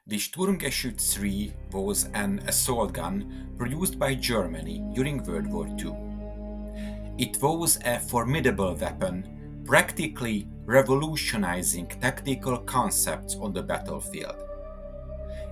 The StuG III was an assault gun produced by Germany during World War II. It was a formidable weapon, practically revolutionizing tactical concepts on the battlefield.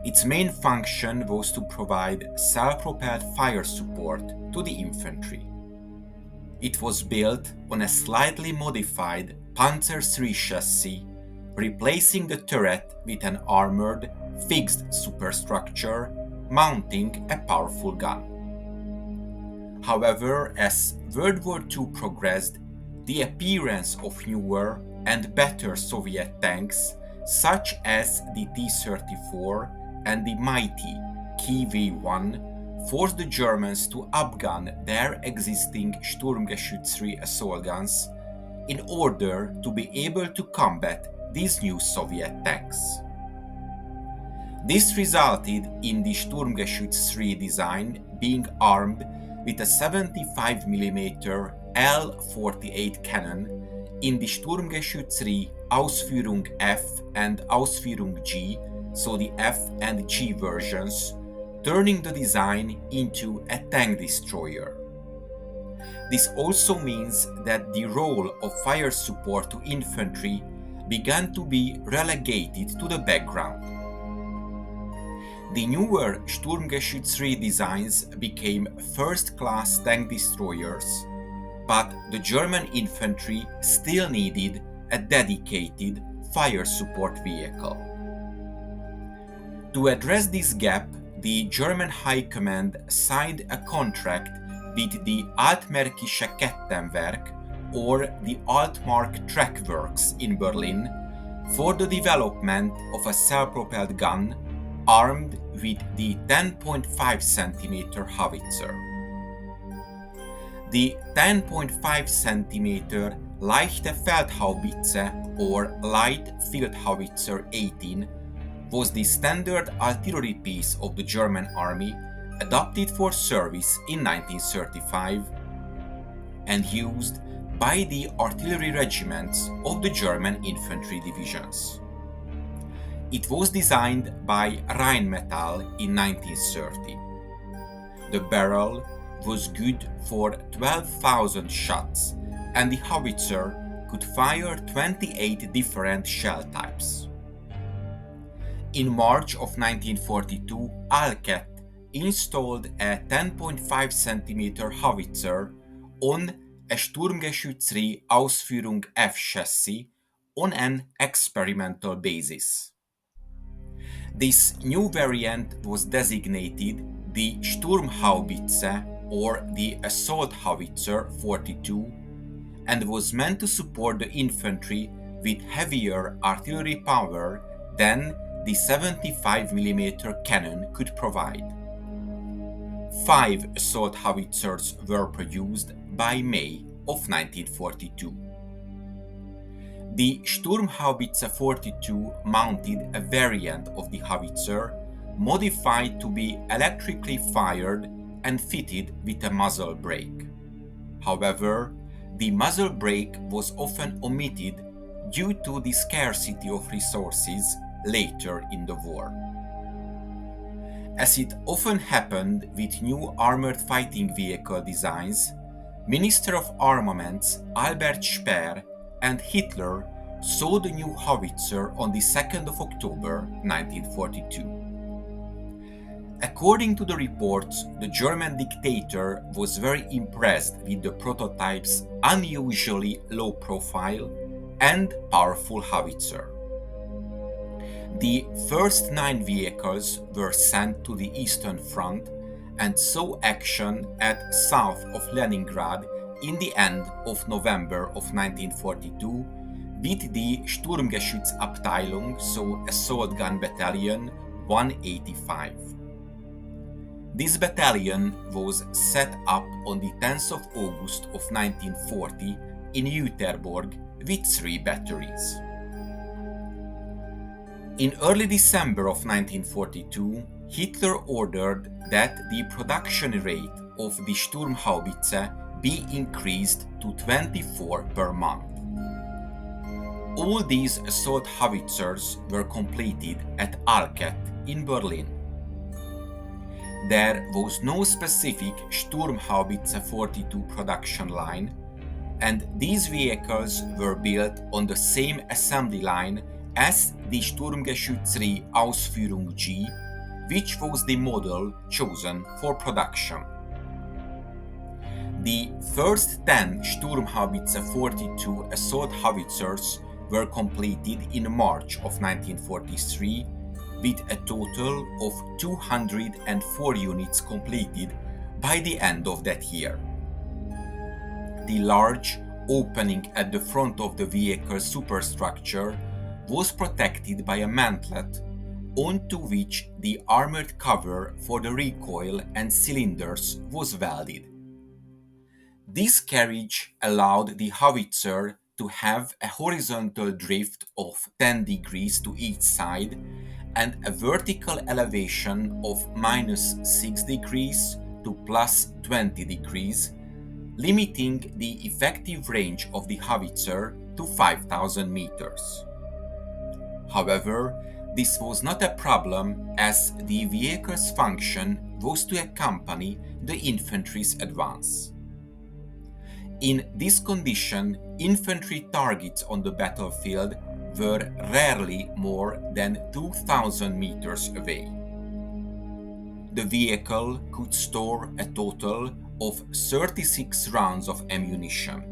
Its main function was to provide self-propelled fire support to the infantry. It was built on a slightly modified Panzer III chassis, replacing the turret with an armored, fixed superstructure mounting a powerful gun. However, as World War II progressed, the appearance of newer and better Soviet tanks, such as the T-34 and the mighty Kv-1, forced the Germans to upgun their existing StuG III assault guns in order to be able to combat these new Soviet tanks. This resulted in the StuG III design being armed with a 75mm L-48 cannon in the StuG III Ausführung F and Ausführung G, so the F and G versions, turning the design into a tank destroyer. This also means that the role of fire support to infantry began to be relegated to the background. The newer StuG III designs became first-class tank destroyers, but the German infantry still needed a dedicated fire support vehicle. To address this gap, the German High Command signed a contract with the Altmärkische Kettenwerk, or the Altmark Track Works in Berlin, for the development of a self-propelled gun armed with the 10.5cm Howitzer. The 10.5cm Leichte Feldhaubitze, or Light Field Howitzer 18, was the standard artillery piece of the German army, adopted for service in 1935 and used by the artillery regiments of the German infantry divisions. It was designed by Rheinmetall in 1930. The barrel was good for 12,000 shots, and the howitzer could fire 28 different shell types. In March of 1942, Alket installed a 10.5cm howitzer on a StuG III Ausführung F chassis on an experimental basis. This new variant was designated the Sturmhaubitze, or the Assault Howitzer 42, and was meant to support the infantry with heavier artillery power than the 75mm cannon could provide. 5 assault howitzers were produced by May of 1942. The Sturmhaubitze 42 mounted a variant of the howitzer, modified to be electrically fired and fitted with a muzzle brake. However, the muzzle brake was often omitted due to the scarcity of resources later in the war. As it often happened with new armored fighting vehicle designs, Minister of Armaments Albert Speer and Hitler saw the new howitzer on the 2nd of October 1942. According to the reports, the German dictator was very impressed with the prototype's unusually low profile and powerful howitzer. The first 9 vehicles were sent to the Eastern Front and saw action at south of Leningrad in the end of November of 1942 with the Sturmgeschützabteilung, so Assault Gun Battalion 185. This battalion was set up on the 10th of August of 1940 in Jüterborg with 3 batteries. In early December of 1942, Hitler ordered that the production rate of the Sturmhaubitze be increased to 24 per month. All these assault howitzers were completed at Alket in Berlin. There was no specific Howitzer 42 production line, and these vehicles were built on the same assembly line as the StuG III Ausführung G, which was the model chosen for production. The first 10 Howitzer 42 assault howitzers were completed in March of 1943, with a total of 204 units completed by the end of that year. The large opening at the front of the vehicle's superstructure was protected by a mantlet onto which the armored cover for the recoil and cylinders was welded. This carriage allowed the howitzer to have a horizontal drift of 10 degrees to each side and a vertical elevation of -6 degrees to +20 degrees, limiting the effective range of the howitzer to 5,000 meters. However, this was not a problem, as the vehicle's function was to accompany the infantry's advance. In this condition, infantry targets on the battlefield were rarely more than 2,000 meters away. The vehicle could store a total of 36 rounds of ammunition.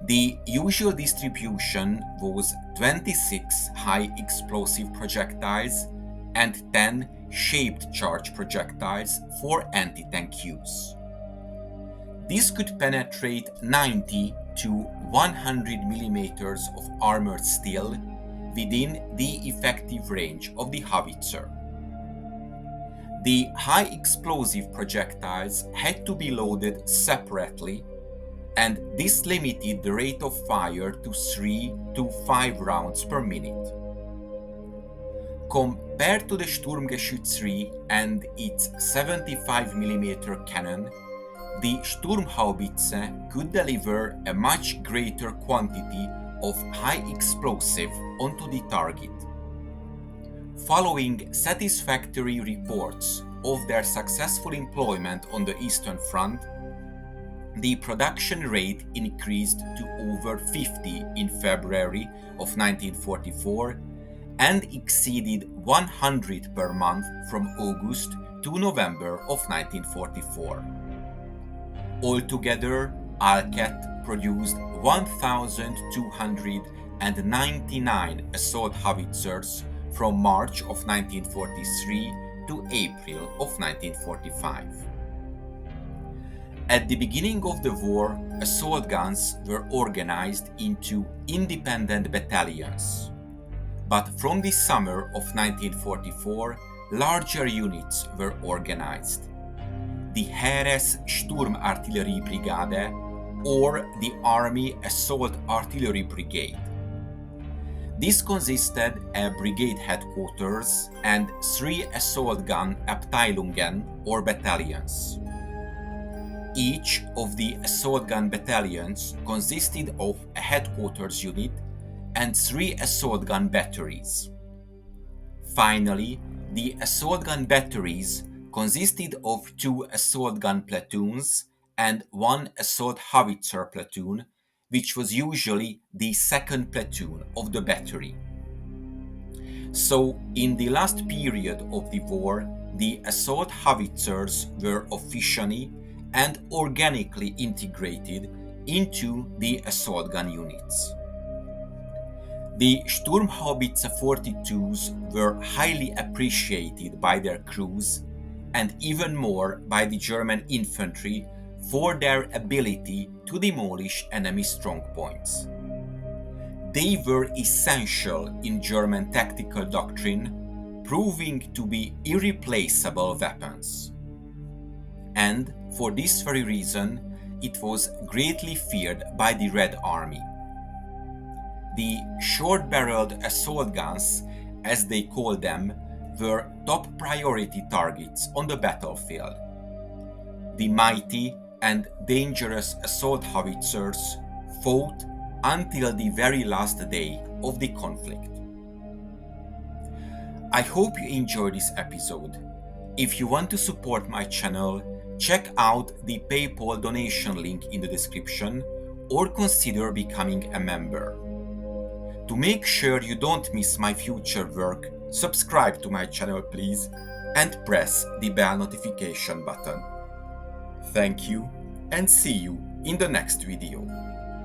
The usual distribution was 26 high explosive projectiles and 10 shaped charge projectiles for anti-tank use. This could penetrate 90 to 100 millimeters of armored steel within the effective range of the howitzer. The high explosive projectiles had to be loaded separately, and this limited the rate of fire to 3 to 5 rounds per minute. Compared to the StuG III and its 75 mm cannon, the Sturmhaubitze could deliver a much greater quantity of high explosive onto the target. Following satisfactory reports of their successful employment on the Eastern Front, the production rate increased to over 50 in February of 1944 and exceeded 100 per month from August to November of 1944. Altogether, Alcat produced 1,299 assault howitzers from March of 1943 to April of 1945. At the beginning of the war, assault guns were organized into independent battalions. But from the summer of 1944, larger units were organized. The Heeres Sturmartilleriebrigade, or the Army Assault Artillery Brigade. This consisted of brigade headquarters and 3 assault gun Abteilungen or battalions. Each of the assault gun battalions consisted of a headquarters unit and 3 assault gun batteries. Finally, the assault gun batteries consisted of 2 assault gun platoons and 1 assault howitzer platoon, which was usually the second platoon of the battery. So, in the last period of the war, the assault howitzers were officially and organically integrated into the assault gun units. The Sturmhaubitze 42s were highly appreciated by their crews and even more by the German infantry for their ability to demolish enemy strongpoints. They were essential in German tactical doctrine, proving to be irreplaceable weapons. And for this very reason, it was greatly feared by the Red Army. The short-barreled assault guns, as they called them, were top priority targets on the battlefield. The mighty and dangerous assault howitzers fought until the very last day of the conflict. I hope you enjoyed this episode. If you want to support my channel, check out the PayPal donation link in the description or consider becoming a member. To make sure you don't miss my future work, subscribe to my channel please and press the bell notification button. Thank you and see you in the next video.